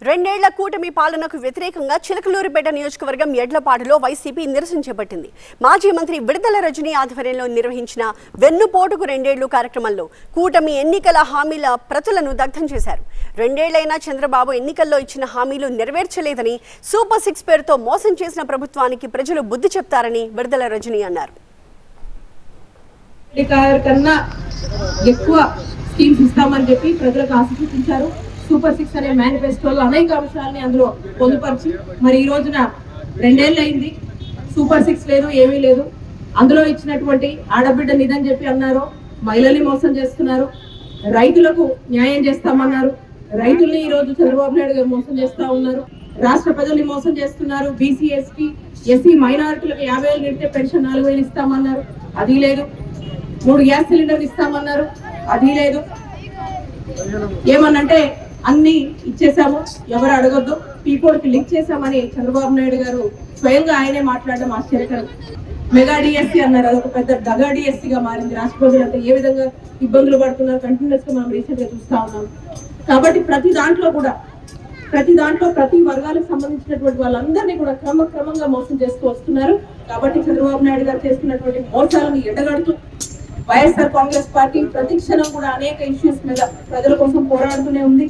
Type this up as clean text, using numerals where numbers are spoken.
రెండేళ్ల కూటమి పాలనకు వ్యతిరేకంగా చిలకలూరిపేట నియోజకవర్గం ఎడ్లపాడులో వైసీపీ నిరసన చేపట్టింది. మాజీ మంత్రి విడుదల రజనీ ఆధ్వర్యంలో నిర్వహించిన వెన్నుపోటుకు రెండేళ్లు కార్యక్రమంలో కూటమి ఎన్నికల హామీల ప్రతులను దగ్ధం చేశారు. రెండేళ్లైనా చంద్రబాబు ఎన్నికల్లో ఇచ్చిన హామీలు నెరవేర్చలేదని, సూపర్ 6 పేరుతో మోసం చేసిన ప్రభుత్వానికి ప్రజలు బుద్ధి చెప్తారని విడుదల రజనీ అన్నారు. ఎక్కువ స్కీమ్స్ ఇస్తామని చెప్పి ప్రజలకు ఆశ చూపించారు. సూపర్ 6 అనే మేనిఫెస్టోలో అనేక అంశాలని అందులో పొందుపరిచి మరి ఈ రోజున రెండేళ్ళు అయింది, సూపర్ 6 లేదు, ఏమీ లేదు. అందులో ఇచ్చినటువంటి ఆడబిడ్డ నిధని చెప్పి అన్నారు, మహిళల్ని మోసం చేస్తున్నారు. రైతులకు న్యాయం చేస్తామన్నారు, రైతుల్ని ఈ రోజు చంద్రబాబు నాయుడు గారు మోసం చేస్తా ఉన్నారు. రాష్ట్ర ప్రజల్ని మోసం చేస్తున్నారు. బీసీ, ఎస్టీ, ఎస్సీ మైనారిటీలకు 50,000 నిడితే పెన్షన్ 4,000 ఇస్తామన్నారు, అది లేదు. 3 గ్యాస్ సిలిండర్లు ఇస్తామన్నారు, అది లేదు. ఏమనంటే అన్ని ఇచ్చేసాము, ఎవరు అడగొద్దు, పీపోర్కి లింక్ చేశామని చంద్రబాబు నాయుడు గారు స్వయంగా ఆయనే మాట్లాడడం ఆశ్చర్యకరం. మెగా డిఎస్సీ అన్నారు, అదొక పెద్ద దగా డిఎస్సీగా మారింది. రాష్ట్ర ప్రజలంతా ఏ విధంగా ఇబ్బందులు పడుతున్నారు కంటిన్యూస్ గా మనం రీసెంట్ గా చూస్తా ఉన్నాం. కాబట్టి ప్రతి దాంట్లో ప్రతి వర్గాలకు సంబంధించినటువంటి వాళ్ళందరినీ కూడా క్రమంగా మోసం చేస్తూ వస్తున్నారు. కాబట్టి చంద్రబాబు నాయుడు గారు చేస్తున్నటువంటి మోసాలను ఎడగడుతూ వైఎస్ఆర్ కాంగ్రెస్ పార్టీ ప్రతి క్షణం కూడా అనేక ఇష్యూస్ మీద ప్రజల కోసం పోరాడుతూనే ఉంది.